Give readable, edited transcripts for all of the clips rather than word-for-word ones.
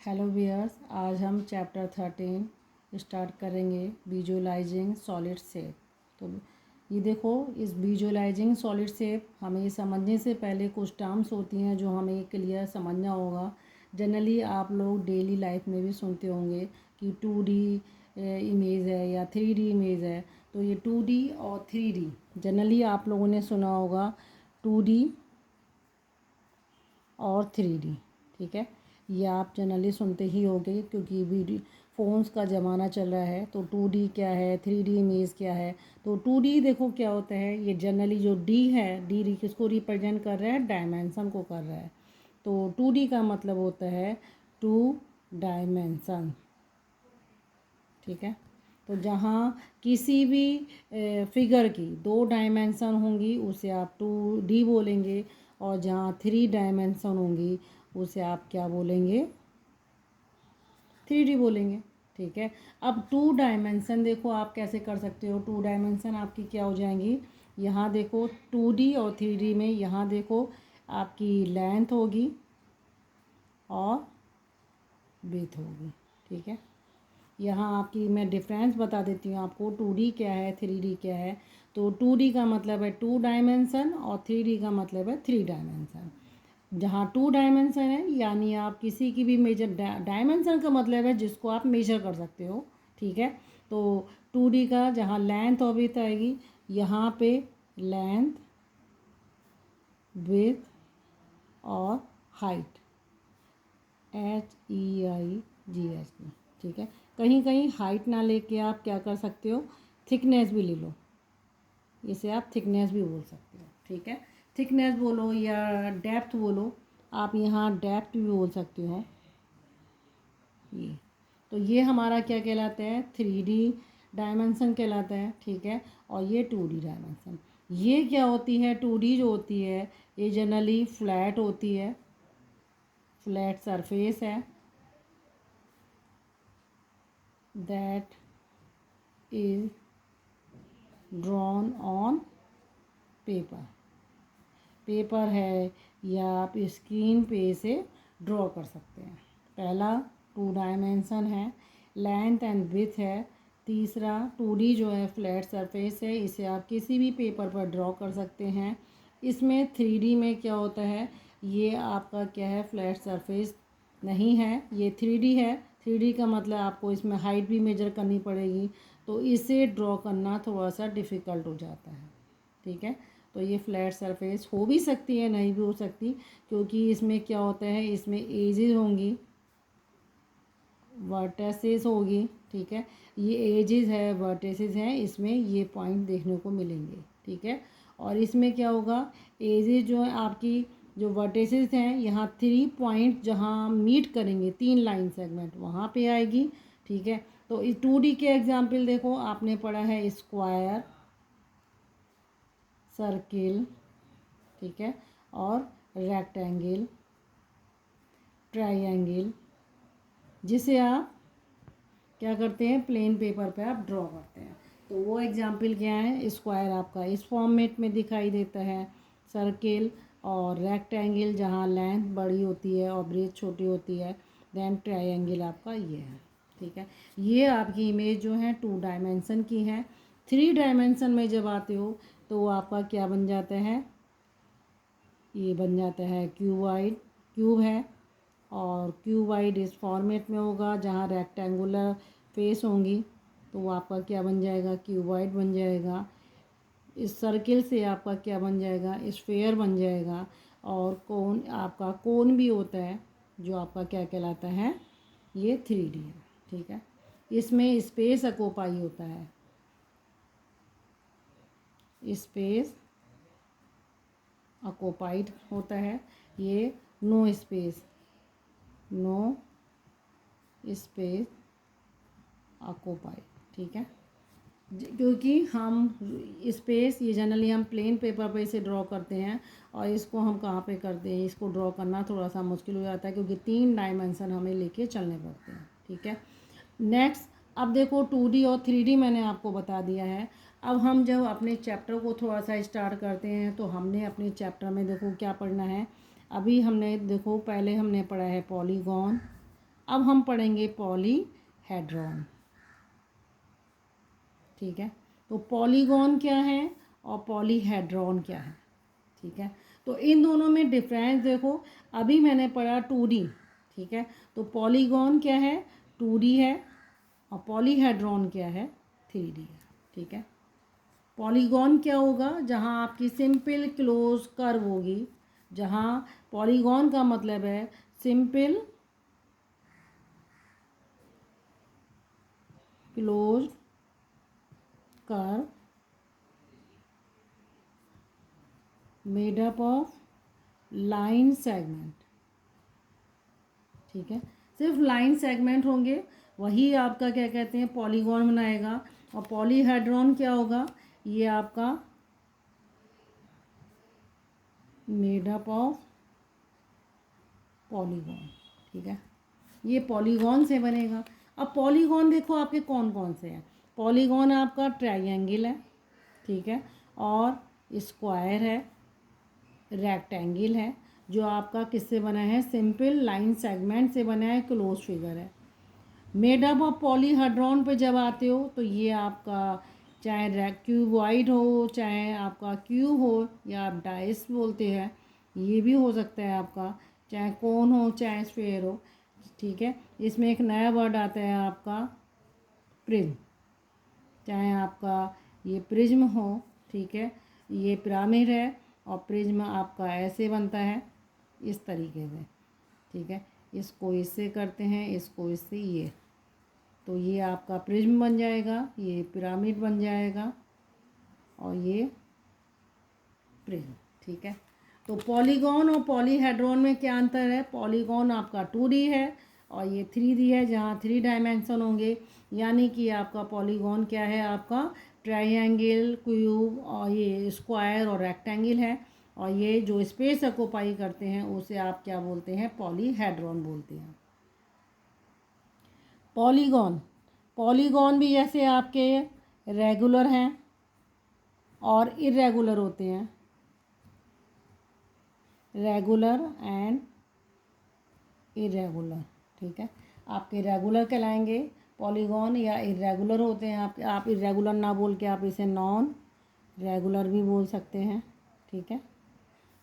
Hello wears, आज हम chapter 13 start करेंगे विजुअलाइजिंग सॉलिड शेप। तो ये देखो, इस विजुअलाइजिंग सॉलिड शेप हमें ये समझने से पहले कुछ टर्म्स होती हैं जो हमें क्लियर समझना होगा। जनरली आप लोग डेली लाइफ में भी सुनते होंगे कि 2D इमेज है या 3D इमेज है। तो ये 2D और 3D जनरली आप लोगों ने सुना होगा, 2D और 3D। ठीक है, ये आप जनरली सुनते ही होंगे क्योंकि वीडियो फ़ोन्स का ज़माना चल रहा है। तो 2D क्या है, 3D इमेज क्या है। तो 2D देखो क्या होता है, ये जनरली जो D है, D किसको रिप्रेजेंट कर रहा है, डायमेंसन को कर रहा है। तो 2D का मतलब होता है 2 डायमेंसन। ठीक है, तो जहाँ किसी भी फिगर की 2 डायमेंसन होंगी उसे आप 2D बोलेंगे, और जहाँ 3 डायमेंसन होंगी उसे आप क्या बोलेंगे, 3D बोलेंगे। ठीक है, अब 2 डायमेंसन देखो आप कैसे कर सकते हो। 2 डायमेंसन आपकी क्या हो जाएंगी, यहाँ देखो 2D और 3D में, यहाँ देखो आपकी लेंथ होगी और विड्थ होगी। ठीक है, यहाँ आपकी मैं डिफरेंस बता देती हूँ आपको, 2D क्या है, 3D क्या है। तो 2D का मतलब है 2 डायमेंसन और 3D का मतलब है 3 डायमेंसन। जहाँ 2 डायमेंसन है यानी आप किसी की भी मेजर, डायमेंसन का मतलब है जिसको आप मेजर कर सकते हो। ठीक है, तो 2D का जहाँ लेंथ और विड्थ आएगी, यहाँ पे लेंथ, विड्थ और हाइट, HEIGH। ठीक है, कहीं कहीं हाइट ना लेके आप क्या कर सकते हो, थिकनेस भी ले लो, इसे आप थिकनेस भी बोल सकते हो। ठीक है, थिकनेस बोलो या डेप्थ बोलो, आप यहाँ डेप्थ भी बोल सकते हो। ये तो ये हमारा क्या कहलाता है, 3D डायमेंसन कहलाता है। ठीक है, और ये 2D डायमेंसन। ये क्या होती है, 2D जो होती है ये जनरली फ्लैट होती है, फ्लैट सरफेस है that is drawn on paper. Paper है या आप स्क्रीन पे इसे ड्रॉ कर सकते हैं। पहला 2 डायमेंसन है, लेंथ एंड विड्थ है। तीसरा 2D जो है फ्लैट सरफेस है, इसे आप किसी भी पेपर पर ड्रॉ कर सकते हैं। इसमें 3D में क्या होता है, ये आपका क्या है, फ्लैट सरफेस नहीं है, ये 3D है। 3D का मतलब आपको इसमें हाइट भी मेजर करनी पड़ेगी, तो इसे ड्रॉ करना थोड़ा सा डिफ़िकल्ट हो जाता है। ठीक है, तो ये फ्लैट सरफेस हो भी सकती है, नहीं भी हो सकती, क्योंकि इसमें क्या होता है, इसमें एजेस होंगी, वर्टेसेस होगी। ठीक है, ये एजेस है, वर्टेसेस हैं, इसमें ये पॉइंट देखने को मिलेंगे। ठीक है, और इसमें क्या होगा, एजेस जो है आपकी, जो वर्टेसेस हैं, यहाँ 3 पॉइंट जहाँ मीट करेंगे, 3 लाइन सेगमेंट वहाँ पे आएगी। ठीक है, तो इस 2D के एग्जाम्पल देखो, आपने पढ़ा है स्क्वायर, सर्किल, ठीक है, और रेक्टेंगल, ट्रायंगल, जिसे आप क्या करते हैं, प्लेन पेपर पे आप ड्रॉ करते हैं। तो वो एग्जाम्पल क्या है, स्क्वायर आपका इस फॉर्मेट में दिखाई देता है, सर्किल और रेक्टेंगल जहाँ लेंथ बड़ी होती है और ब्रेथ छोटी होती है, देन ट्रायंगल आपका ये है। ठीक है, ये आपकी इमेज जो है 2 डायमेंसन की है। 3 डायमेंसन में जब आते हो तो आपका क्या बन जाता है, ये बन जाता है क्यूबाइड, क्यूब है, और क्यूबाइड इस फॉर्मेट में होगा जहाँ रेक्टेंगुलर फेस होंगी, तो वो आपका क्या बन जाएगा, क्यूबाइड बन जाएगा। इस सर्किल से आपका क्या बन जाएगा, स्फेयर बन जाएगा। और कोन, आपका कोन भी होता है जो आपका क्या कहलाता है, ये 3D है। ठीक है, इसमें स्पेस ऑक्यूपाई होता है, स्पेस ऑक्यूपाइड होता है, ये no space, no space occupied. ठीक है, क्योंकि हम स्पेस, ये जनरली हम प्लेन पेपर पे इसे ड्रॉ करते हैं, और इसको हम कहाँ पे करते हैं, इसको ड्रॉ करना थोड़ा सा मुश्किल हो जाता है क्योंकि 3 डायमेंसन हमें लेके चलने पड़ते हैं। ठीक है, नेक्स्ट, अब देखो 2D और 3D मैंने आपको बता दिया है। अब हम जब अपने चैप्टर को थोड़ा सा स्टार्ट करते हैं तो हमने अपने चैप्टर में देखो क्या पढ़ना है। अभी हमने देखो, पहले हमने पढ़ा है पॉलीगॉन, अब हम पढ़ेंगे पॉलीहेड्रॉन। ठीक है, तो पॉलीगॉन क्या है और पॉलीहेड्रॉन क्या है। ठीक है, तो इन दोनों में डिफरेंस देखो। अभी मैंने पढ़ा 2D। ठीक है, तो पॉलीगॉन क्या है, 2D है, और पॉलीहेड्रॉन क्या है, 3D है। ठीक है, पॉलीगॉन क्या होगा, जहाँ आपकी सिंपल क्लोज कर्व होगी, जहाँ पॉलीगॉन का मतलब है simple close curve made up of line segment. ठीक है, सिर्फ लाइन सेगमेंट होंगे, वही आपका क्या कहते हैं, पॉलीगॉन बनाएगा। और पॉलीहेड्रॉन क्या होगा, ये आपका मेड अप ऑफ पॉलीगॉन। ठीक है, ये पॉलीगॉन से बनेगा। अब पॉलीगॉन देखो आपके कौन कौन से हैं। पॉलीगॉन आपका ट्रायंगल है, ठीक है, और स्क्वायर है, रेक्टेंगल है, जो आपका किससे बना है, सिंपल लाइन सेगमेंट से बना है, क्लोज फिगर है। मेड अप ऑफ पॉलीहेड्रॉन पे जब आते हो तो ये आपका चाहे क्यूबॉइड हो, चाहे आपका क्यूब हो, या आप डाइस बोलते हैं, ये भी हो सकता है आपका, चाहे कोन हो चाहे स्फेयर हो। ठीक है, इसमें एक नया वर्ड आता है आपका प्रिज्म, चाहे आपका ये प्रिज्म हो। ठीक है, ये पिरामिड है, और प्रिज्म आपका ऐसे बनता है, इस तरीके से। ठीक है, इसको इससे करते हैं, इसको इससे, ये तो ये आपका प्रिज्म बन जाएगा, ये पिरामिड बन जाएगा, और ये प्रिज्म। ठीक है, तो पॉलीगॉन और पॉलीहेड्रॉन में क्या अंतर है, पॉलीगॉन आपका 2D है, और ये 3D है, जहाँ 3 डायमेंशन होंगे। यानी कि आपका पॉलीगॉन क्या है, आपका ट्रायंगल, क्यूब, और ये स्क्वायर और रेक्टेंगल है, और ये जो स्पेस ऑक्यूपाई करते हैं उसे आप क्या बोलते हैं, पॉलीहेड्रॉन बोलते हैं। पॉलीगॉन, पॉलीगॉन भी जैसे आपके रेगुलर हैं और इरेगुलर होते हैं, रेगुलर एंड इरेगुलर। ठीक है, आपके रेगुलर कहलाएंगे पॉलीगॉन, या इरेगुलर होते हैं। आप इरेगुलर ना बोल के आप इसे नॉन रेगुलर भी बोल सकते हैं। ठीक है,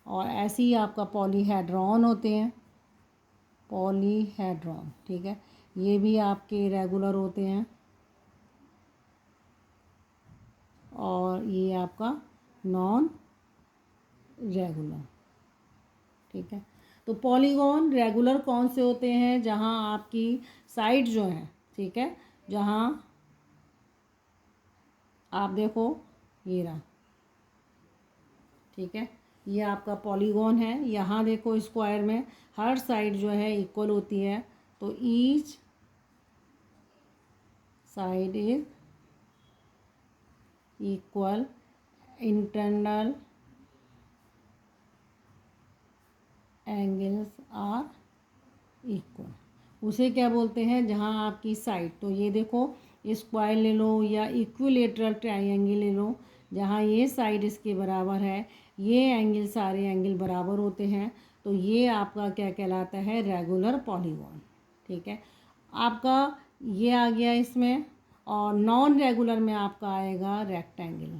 और ऐसे ही आपका पॉलीहेड्रॉन होते हैं, पॉलीहेड्रॉन। ठीक है, ये भी आपके रेगुलर होते हैं, और ये आपका नॉन रेगुलर। ठीक है, तो पॉलीगॉन रेगुलर कौन से होते हैं, जहाँ आपकी साइड जो है, ठीक है, जहाँ आप देखो ये रहा। ठीक है, ये आपका पॉलीगॉन है। यहाँ देखो स्क्वायर में हर साइड जो है इक्वल होती है, तो each side is equal, internal angles are equal. उसे क्या बोलते हैं, जहाँ आपकी साइड, तो ये देखो स्क्वायर ले लो या इक्विलेटरल ट्रायंगल ले लो, जहाँ ये साइड इसके बराबर है, ये एंगल, सारे एंगल बराबर होते हैं, तो ये आपका क्या कहलाता है, रेगुलर पॉलीगॉन। ठीक है, आपका ये आ गया इसमें, और नॉन रेगुलर में आपका आएगा रेक्टेंगल।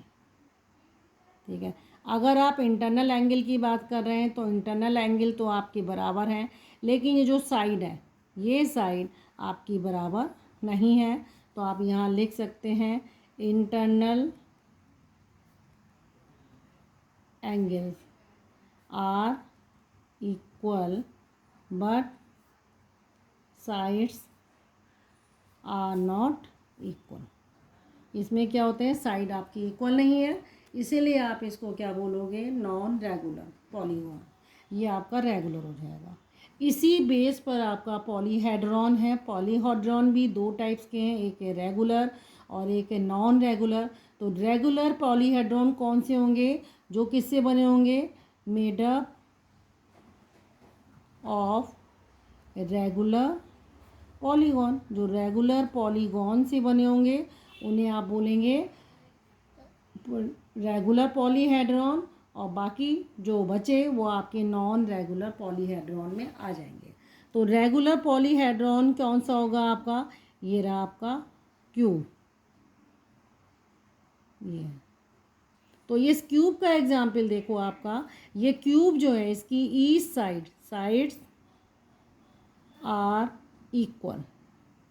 ठीक है, अगर आप इंटरनल एंगल की बात कर रहे हैं तो इंटरनल एंगल तो आपके बराबर हैं, लेकिन ये जो साइड है, ये साइड आपकी बराबर नहीं है, तो आप यहाँ लिख सकते हैं internal angles are equal but sides are not equal. इसमें क्या होते हैं, साइड आपकी इक्वल नहीं है, इसीलिए आप इसको क्या बोलोगे, नॉन रेगुलर पॉलीगॉन। ये आपका रेगुलर हो जाएगा। इसी बेस पर आपका पॉलीहेड्रॉन है। पॉलीहेड्रॉन भी 2 टाइप्स के हैं, एक है रेगुलर और एक है नॉन रेगुलर। तो रेगुलर पॉलीहेड्रॉन कौन से होंगे, जो किससे बने होंगे, made up of regular polygon. जो रेगुलर पॉलीगॉन से बने होंगे उन्हें आप बोलेंगे रेगुलर पॉलीहेड्रॉन, और बाकी जो बचे वो आपके नॉन रेगुलर पॉलीहेड्रॉन में आ जाएंगे। तो रेगुलर पॉलीहेड्रॉन कौन सा होगा आपका, ये रहा आपका क्यूब, ये। तो ये इस क्यूब का एग्जाम्पल देखो आपका, ये क्यूब जो है इसकी ईच साइड्स आर इक्वल,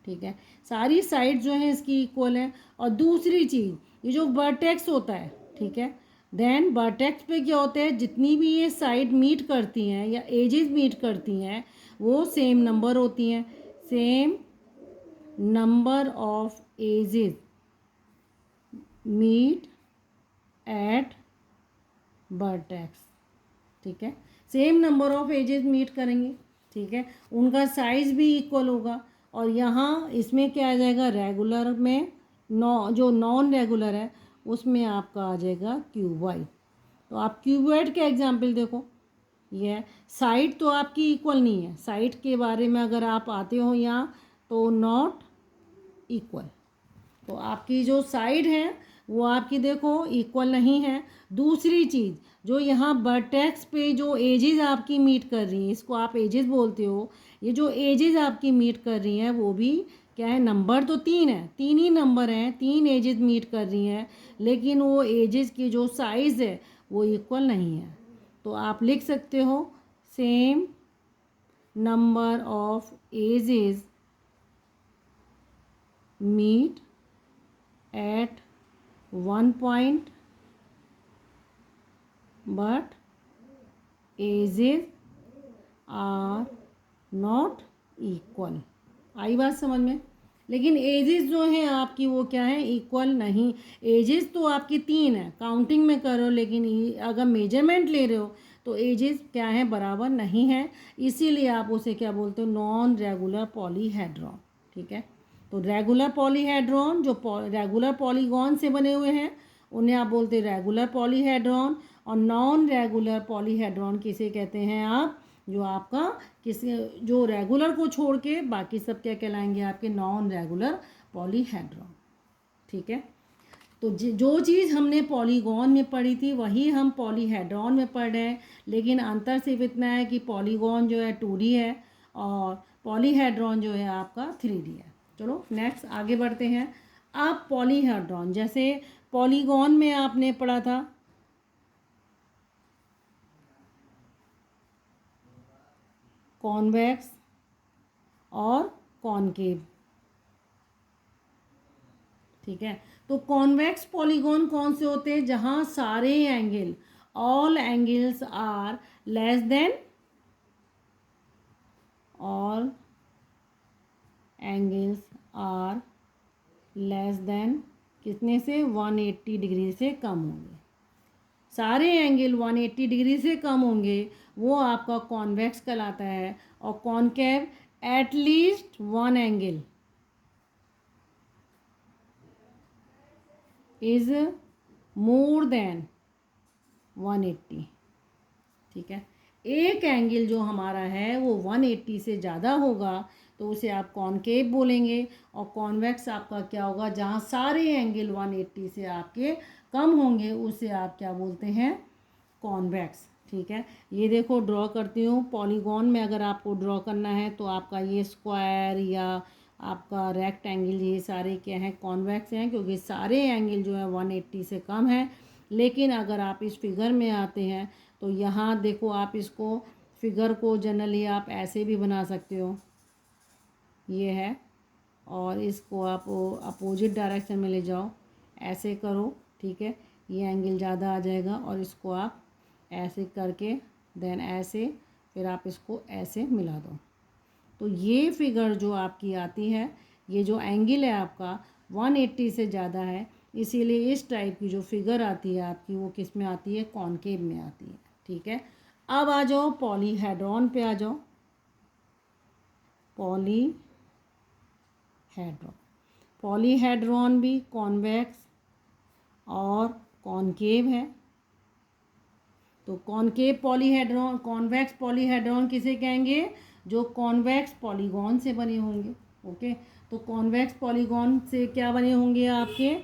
ठीक है, सारी साइड जो है इसकी इक्वल है। और दूसरी चीज़, ये जो वर्टेक्स होता है, ठीक है, देन वर्टेक्स पे क्या होता है, जितनी भी ये साइड मीट करती हैं या एजेस मीट करती हैं वो सेम नंबर होती हैं, same number of edges meet at vertex, ठीक है, same number of edges meet करेंगे, ठीक है, उनका साइज भी इक्वल होगा। और यहाँ इसमें क्या आ जाएगा, रेगुलर में जो नॉन रेगुलर है उसमें आपका आ जाएगा क्यूबॉइड। तो आप क्यूबॉइड के एग्जाम्पल देखो, ये साइड तो आपकी इक्वल नहीं है, साइड के बारे में अगर आप आते हो यहाँ तो नॉट इक्वल, तो आपकी जो साइड है वो आपकी देखो इक्वल नहीं है। दूसरी चीज़, जो यहाँ वर्टेक्स पे जो एजेस आपकी मीट कर रही हैं, इसको आप एजेस बोलते हो, ये जो एजेस आपकी मीट कर रही हैं वो भी क्या है, नंबर तो तीन है, तीन ही नंबर हैं, तीन एजेस मीट कर रही हैं, लेकिन वो एजेस की जो साइज़ है वो इक्वल नहीं है। तो आप लिख सकते हो same number of edges meet at one point but ages are not equal। आई बात समझ में। लेकिन एजेस जो हैं आपकी वो क्या है, इक्वल नहीं। एजेस तो आपकी तीन है काउंटिंग में करो, लेकिन अगर मेजरमेंट ले रहे हो तो एजेस क्या है, बराबर नहीं है, इसीलिए आप उसे क्या बोलते हो, नॉन रेगुलर पॉलीहेड्रॉन, ठीक है। तो रेगुलर पॉलीहेड्रॉन जो रेगुलर पॉलीगॉन से बने हुए हैं उन्हें आप बोलते हैं रेगुलर पॉलीहेड्रॉन। और नॉन रेगुलर पॉलीहेड्रॉन किसे कहते हैं आप, जो आपका किसी जो रेगुलर को छोड़ के बाकी सब क्या कहलाएंगे, आपके नॉन रेगुलर पॉलीहेड्रॉन, ठीक है। तो जो चीज़ हमने पॉलीगॉन में पढ़ी थी वही हम पॉलीहेड्रॉन में पढ़ रहे हैं, लेकिन अंतर सिर्फ इतना है कि पॉलीगॉन जो है 2D है और पॉलीहेड्रॉन जो है आपका 3D है। चलो नेक्स्ट आगे बढ़ते हैं। अब पॉलीहेड्रॉन, जैसे पॉलीगॉन में आपने पढ़ा था कॉन्वेक्स और कॉनकेव, ठीक है। तो कॉन्वेक्स पॉलीगॉन कौन से होते हैं, जहां सारे angle, all angles are less than, all angles are less than कितने से, 180 डिग्री से कम होंगे। सारे एंगल 180 डिग्री से कम होंगे वो आपका कॉन्वेक्स कहलाता है। और concave at least one angle is more than 180, ठीक है। एक एंगल जो हमारा है वो 180 से ज़्यादा होगा तो उसे आप कॉनकेव बोलेंगे। और कॉन्वेक्स आपका क्या होगा, जहाँ सारे एंगल 180 से आपके कम होंगे उसे आप क्या बोलते हैं, कॉन्वेक्स, ठीक है। ये देखो ड्रॉ करती हूँ, पॉलीगॉन में अगर आपको ड्रॉ करना है तो आपका ये स्क्वायर या आपका रेक्टेंगल ये सारे क्या हैं, कॉन्वेक्स हैं, क्योंकि सारे एंगल जो है 180 से कम है। लेकिन अगर आप इस फिगर में आते हैं तो यहाँ देखो, आप इसको फिगर को जनरली आप ऐसे भी बना सकते हो, ये है, और इसको आप अपोजिट डायरेक्शन में ले जाओ, ऐसे करो, ठीक है, ये एंगल ज़्यादा आ जाएगा। और इसको आप ऐसे करके देन ऐसे, फिर आप इसको ऐसे मिला दो, तो ये फिगर जो आपकी आती है, ये जो एंगल है आपका 180 से ज़्यादा है, इसीलिए इस टाइप की जो फिगर आती है आपकी वो किस में आती है, कॉनकेव में आती है, ठीक है। अब आ जाओ पॉलीहेड्रॉन पे, आ जाओ पॉलीहेड्रॉन। पॉलीहेड्रॉन भी कॉन्वेक्स और कॉनकेव है। तो कॉनकेव पॉलीहेड्रॉन, कॉन्वेक्स पॉलीहेड्रॉन किसे कहेंगे, जो कॉन्वेक्स पॉलीगॉन से बने होंगे, ओके। तो कॉन्वेक्स पॉलीगॉन से क्या बने होंगे आपके,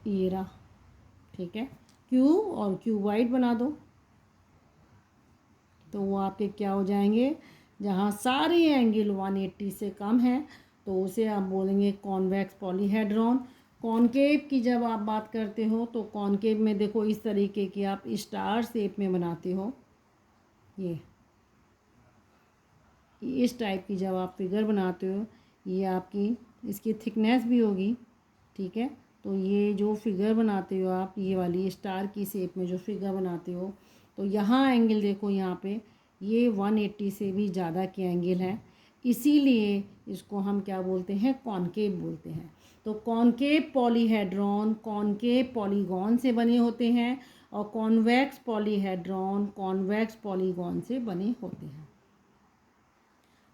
ये रहा, ठीक है, क्यूब और क्यूबॉइड बना दो, तो वो आपके क्या हो जाएंगे, जहाँ सारे एंगल 180 से कम है तो उसे आप बोलेंगे कॉन्वेक्स पॉलीहेड्रॉन। कॉनकेव की जब आप बात करते हो तो कॉनकेव में देखो इस तरीके की आप स्टार शेप में बनाते हो, ये इस टाइप की जब आप फिगर बनाते हो, ये आपकी इसकी थिकनेस भी होगी, ठीक है। तो ये जो फिगर बनाते हो आप, ये वाली स्टार की शेप में जो फिगर बनाते हो, तो यहाँ एंगल देखो, यहाँ पे ये 180 से भी ज़्यादा के एंगल हैं, इसीलिए इसको हम क्या बोलते हैं, कॉनकेव बोलते हैं। तो कॉनकेव पॉलीहेड्रॉन कॉनकेव पॉलीगॉन से बने होते हैं और कॉन्वेक्स पॉलीहेड्रॉन कॉन्वेक्स पॉलीगॉन से बने होते हैं।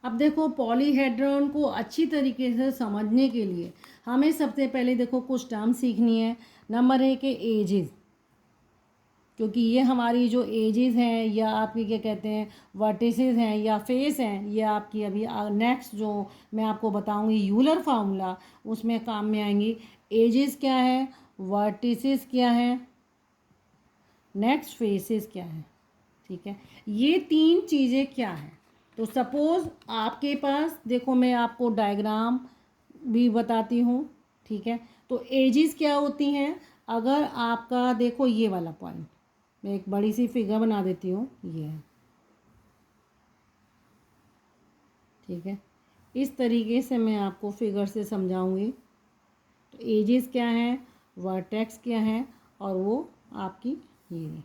अब देखो पॉलीहेड्रॉन को अच्छी तरीके से समझने के लिए हमें सबसे पहले देखो कुछ टर्म सीखनी है। नंबर 1 है एजेस, क्योंकि ये हमारी जो एजेस हैं या आपकी क्या कहते हैं वर्टिसेस हैं या फेस हैं, ये आपकी अभी नेक्स्ट जो मैं आपको बताऊंगी यूलर फार्मूला उसमें काम में आएंगी। एजेस क्या है, वर्टिसेस क्या है, नेक्स्ट फेसेस क्या है, ठीक है। ये तीन चीज़ें क्या हैं, तो सपोज़ आपके पास देखो मैं आपको डायग्राम भी बताती हूँ, ठीक है। तो एजेस क्या होती हैं, अगर आपका देखो ये वाला पॉइंट, मैं एक बड़ी सी फिगर बना देती हूँ, ये है, ठीक है। इस तरीके से मैं आपको फिगर से समझाऊंगी। तो एजेस क्या है, वर्टेक्स क्या है, और वो आपकी ये,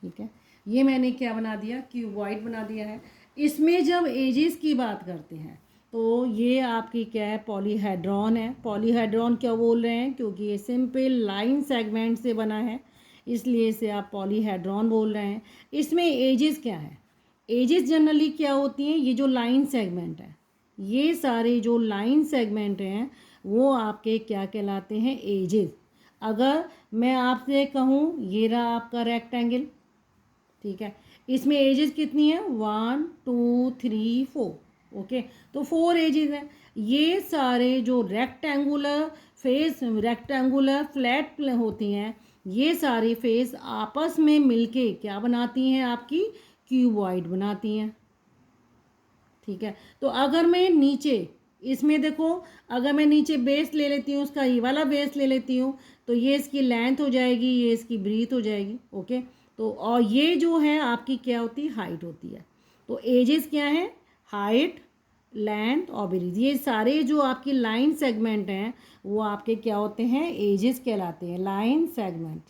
ठीक है। ये मैंने क्या बना दिया, क्यूबॉइड बना दिया है। इसमें जब एजेस की बात करते हैं तो ये आपकी क्या है, पॉलीहेड्रॉन है। पॉलीहेड्रॉन क्या बोल रहे हैं, क्योंकि ये सिंपल लाइन सेगमेंट से बना है, इसलिए इसे आप पॉलीहेड्रॉन बोल रहे हैं। इसमें एजेस क्या है, एजेस जनरली क्या होती हैं, ये जो लाइन सेगमेंट है, ये सारे जो लाइन सेगमेंट हैं वो आपके क्या कहलाते हैं, एजेस। अगर मैं आपसे कहूँ ये रहा आपका रेक्टेंगल, ठीक है, इसमें एजेस कितनी है, 1 2 3 4, ओके। तो 4 एजेस हैं। ये सारे जो रेक्टेंगुलर फेस, रेक्टेंगुलर फ्लैट होती हैं, ये सारी फेस आपस में मिलके क्या बनाती हैं, आपकी क्यूबॉइड बनाती हैं, ठीक है। तो अगर मैं नीचे इसमें देखो, अगर मैं नीचे बेस ले लेती हूँ, उसका ये वाला बेस ले लेती हूँ, तो ये इसकी लेंथ हो जाएगी, ये इसकी ब्रीथ हो जाएगी, ओके। तो और ये जो है आपकी क्या होती है, हाइट होती है। तो एजेस क्या है, हाइट, लेंथ और ब्रीथ, ये सारे जो आपकी लाइन सेगमेंट हैं वो आपके क्या होते हैं, एजेस कहलाते हैं, लाइन सेगमेंट।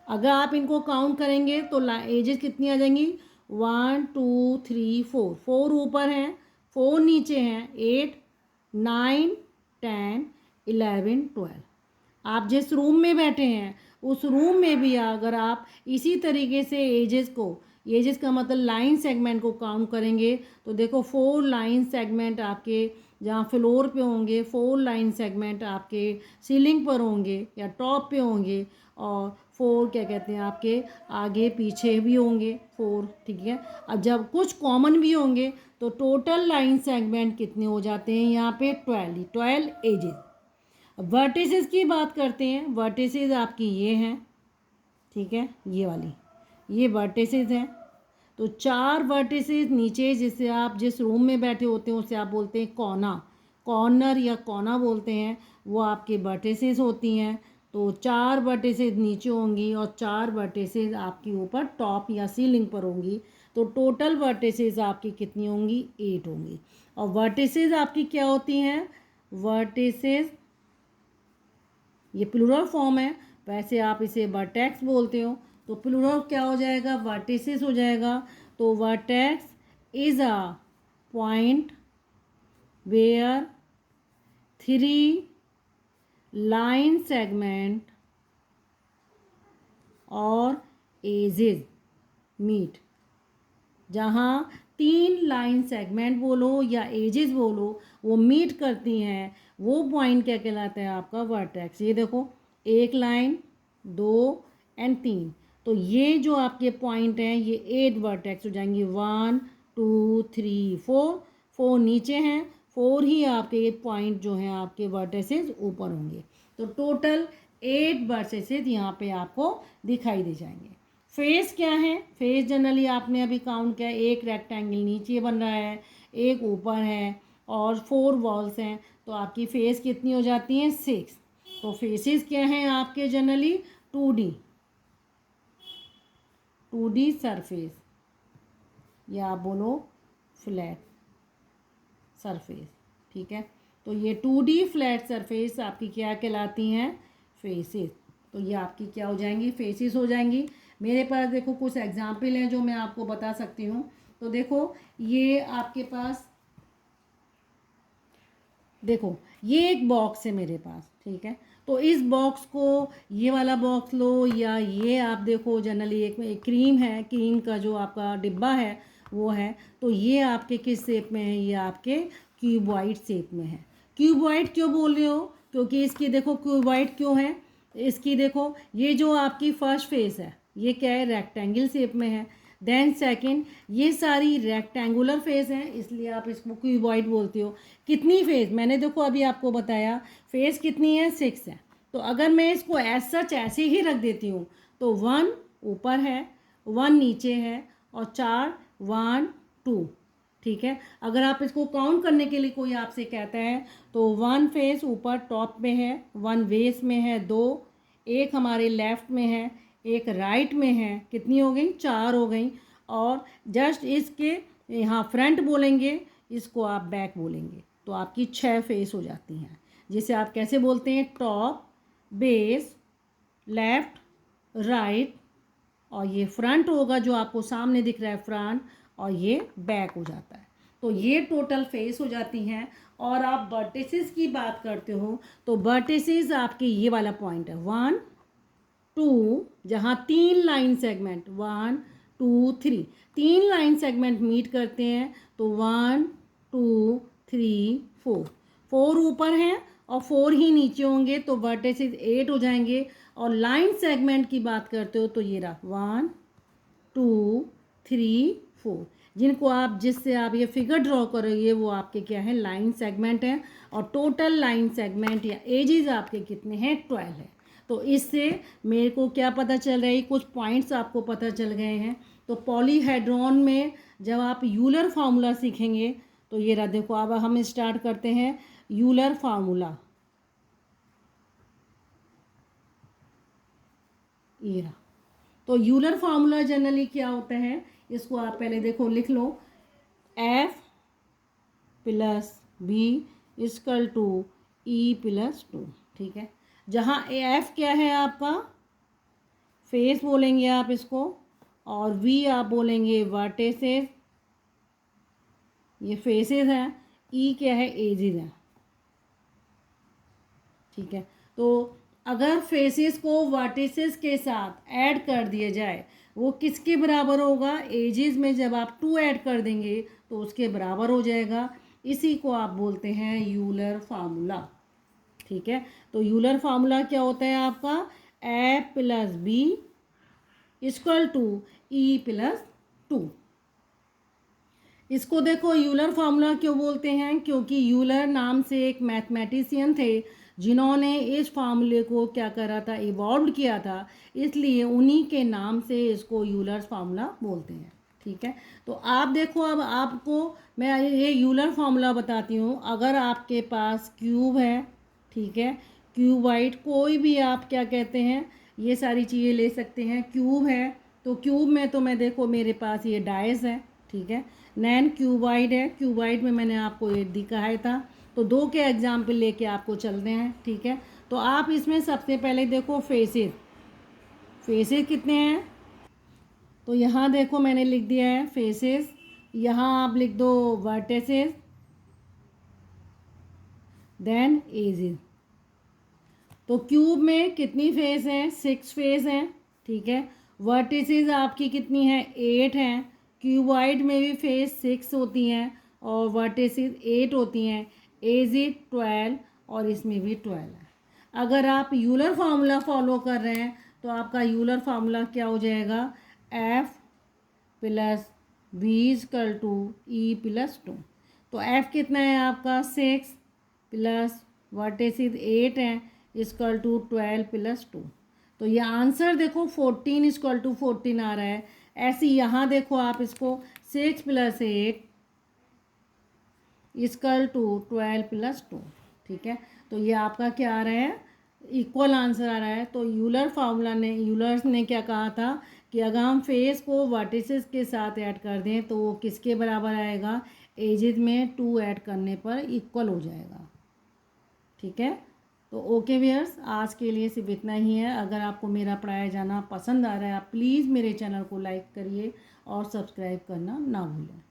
अगर आप इनको काउंट करेंगे तो एजेस कितनी आ जाएंगी, 1 2 3 4, 4 ऊपर हैं, 4 नीचे हैं, 8 9 10 11 12। आप जिस रूम में बैठे हैं उस रूम में भी अगर आप इसी तरीके से एजेस को, एजेस का मतलब लाइन सेगमेंट को काउंट करेंगे, तो देखो 4 लाइन सेगमेंट आपके जहाँ फ्लोर पे होंगे, 4 लाइन सेगमेंट आपके सीलिंग पर होंगे या टॉप पे होंगे, और 4 क्या कहते हैं आपके आगे पीछे भी होंगे 4, ठीक है। अब जब कुछ कॉमन भी होंगे तो टोटल लाइन सेगमेंट कितने हो जाते हैं यहाँ पे, 12 एजेस। वर्टिसेस की बात करते हैं, वर्टिसेस आपकी ये हैं, ठीक है, ये वाली ये वर्टिसेस हैं। तो 4 वर्टिसेस नीचे, जिससे आप जिस रूम में बैठे होते हैं उसे आप बोलते हैं कोना, कॉर्नर या कोना बोलते हैं, वो आपके वर्टिसेस होती हैं। तो 4 वर्टिसेस नीचे होंगी और 4 वर्टिसेस आपकी ऊपर टॉप या सीलिंग पर होंगी। तो टोटल वर्टिसेस आपकी कितनी होंगी, 8 होंगी। और वर्टिसेस आपकी क्या होती हैं, वर्टिसेस ये प्लूरल फॉर्म है, वैसे आप इसे वर्टेक्स बोलते हो, तो प्लूरल क्या हो जाएगा, वर्टिसेस हो जाएगा। तो vertex is a point where 3 line segment और एजेस मीट, जहाँ 3 लाइन सेगमेंट बोलो या एजेस बोलो वो मीट करती हैं, वो पॉइंट क्या कहलाता है आपका, वर्टेक्स। ये देखो 1 लाइन 2 एंड 3, तो ये जो आपके पॉइंट हैं ये 8 वर्टेक्स हो जाएंगे, 1 2 3 4, 4 नीचे हैं, 4 ही आपके पॉइंट जो हैं आपके वर्टेक्सेस ऊपर होंगे। तो टोटल 8 वर्टिसेस यहाँ पे आपको दिखाई दे जाएंगे। फेस क्या है? फेस जनरली आपने अभी काउंट किया, एक रेक्टेंगल नीचे बन रहा है, एक ऊपर है और 4 वॉल्स हैं, तो आपकी फेस कितनी हो जाती हैं? 6। तो फेसेस क्या हैं आपके जनरली? 2D सरफेस, या आप बोलो फ्लैट सरफेस। ठीक है, तो ये 2D फ्लैट सरफेस आपकी क्या कहलाती हैं? फेसेस। तो ये आपकी क्या हो जाएंगी? फेसेस हो जाएंगी। मेरे पास देखो कुछ एग्जाम्पल हैं जो मैं आपको बता सकती हूँ। तो देखो ये आपके पास, देखो ये एक बॉक्स है मेरे पास, ठीक है। तो इस बॉक्स को, ये वाला बॉक्स लो, या ये आप देखो जनरली एक क्रीम है, क्रीम का जो आपका डिब्बा है वो है। तो ये आपके किस शेप में है? ये आपके क्यूबॉइड शेप में है। क्यूबॉइड क्यों बोल रहे हो? क्योंकि इसकी देखो क्यूबॉइड क्यों है, इसकी देखो ये जो आपकी फर्स्ट फेस है ये क्या है? रेक्टेंगल शेप में है। देन सेकंड, ये सारी रेक्टेंगुलर फेस हैं, इसलिए आप इसको क्यूबॉइड बोलते हो। कितनी फेस? मैंने देखो अभी आपको बताया फेस कितनी है? 6 है। तो अगर मैं इसको एज सच ऐसे ही रख देती हूँ तो 1 ऊपर है, 1 नीचे है और 4, 1 2। ठीक है, अगर आप इसको काउंट करने के लिए कोई आपसे कहता है तो 1 फेस ऊपर टॉप में है, 1 बेस में है, 2 एक हमारे लेफ्ट में है, एक राइट में है, कितनी हो गई? 4 हो गई। और जस्ट इसके यहाँ फ्रंट बोलेंगे, इसको आप बैक बोलेंगे, तो आपकी 6 फेस हो जाती हैं, जिसे आप कैसे बोलते हैं? टॉप, बेस, लेफ्ट, राइट, और ये फ्रंट होगा जो आपको सामने दिख रहा है फ्रंट, और ये बैक हो जाता है। तो ये टोटल फेस हो जाती हैं। और आप वर्टिसेस की बात करते हो तो वर्टिसेस आपके ये वाला पॉइंट है 1 2, जहाँ 3 line segment 1 2 3, 3 line segment meet करते हैं, तो 1 2 3 4, 4 ऊपर हैं और 4 ही नीचे होंगे, तो वर्टिसेस 8 हो जाएंगे। और लाइन सेगमेंट की बात करते हो तो ये रहा 1 2 3 4, जिनको आप, जिससे आप ये फिगर ड्रॉ करोगे वो आपके क्या है? लाइन सेगमेंट हैं। और टोटल लाइन सेगमेंट या एजेस आपके कितने हैं? 12 है। तो इससे मेरे को क्या पता चल रहा है? कुछ पॉइंट्स आपको पता चल गए हैं। तो पॉलीहेड्रॉन में जब आप यूलर फार्मूला सीखेंगे तो ये रहा, देखो अब हम स्टार्ट करते हैं यूलर फार्मूला। ये रहा, तो यूलर फार्मूला जनरली क्या होता है? इसको आप पहले देखो लिख लो, F plus B equal to E plus 2। ठीक है, जहाँ F क्या है आपका? फेस बोलेंगे आप इसको, और V आप बोलेंगे वर्टिसेस, ये फेसेस हैं। E क्या है? एजेस हैं। ठीक है, तो अगर फेसेस को वर्टिसेस के साथ ऐड कर दिया जाए, वो किसके बराबर होगा? एजेस में जब आप 2 ऐड कर देंगे तो उसके बराबर हो जाएगा। इसी को आप बोलते हैं यूलर फार्मूला। ठीक है, तो यूलर फार्मूला क्या होता है आपका? A plus B equal to E plus 2। इसको देखो यूलर फार्मूला क्यों बोलते हैं? क्योंकि यूलर नाम से एक मैथमेटिशियन थे जिन्होंने इस फार्मूले को क्या करा था? इवॉल्व किया था, इसलिए उन्हीं के नाम से इसको यूलर फार्मूला बोलते हैं। ठीक है, तो आप देखो, अब आपको मैं ये यूलर फार्मूला बताती हूँ। अगर आपके पास क्यूब है, ठीक है, क्यूबाइड, कोई भी आप क्या कहते हैं, ये सारी चीज़ें ले सकते हैं। क्यूब है तो क्यूब में तो मैं देखो मेरे पास ये डाइस है, ठीक है। नैन क्यूबाइड है, क्यूबाइड में मैंने आपको ये दिखाया था। तो 2 के एग्जाम्पल लेके आपको चलते हैं। ठीक है, तो आप इसमें सबसे पहले देखो फेसेस, फेसेस कितने हैं? तो यहाँ देखो मैंने लिख दिया है फेसेस, यहाँ आप लिख दो वर्टिसेस, देन एजेस। तो क्यूब में कितनी फेस हैं? 6 फेस हैं। ठीक है, वर्टिसेस आपकी कितनी हैं? 8 हैं। क्यूबॉइड में भी फेस 6 होती हैं और वर्टिसेस 8 होती हैं। एजेस 12 और इसमें भी 12 है। अगर आप यूलर फार्मूला फॉलो कर रहे हैं तो आपका यूलर फार्मूला क्या हो जाएगा? F plus B equal to E plus 2। तो F कितना है आपका? 6 प्लस वर्टिसेस 8 हैं, इक्वल टू 12 प्लस 2। तो ये आंसर देखो 14 इक्वल टू 14 आ रहा है। ऐसे यहाँ देखो आप इसको 6 प्लस 8 इक्वल टू 12 प्लस 2। ठीक है, तो ये आपका क्या आ रहा है, इक्वल आंसर आ रहा है। तो यूलर्स ने क्या कहा था कि अगर हम फेस को वर्टिसेस के साथ ऐड कर दें तो वो किसके बराबर आएगा, एजेस में 2 ऐड करने पर इक्वल हो जाएगा। ठीक है, तो ओके व्यूअर्स, आज के लिए सिर्फ इतना ही है। अगर आपको मेरा पढ़ाया जाना पसंद आ रहा है, आप प्लीज़ मेरे चैनल को लाइक करिए और सब्सक्राइब करना ना भूलें।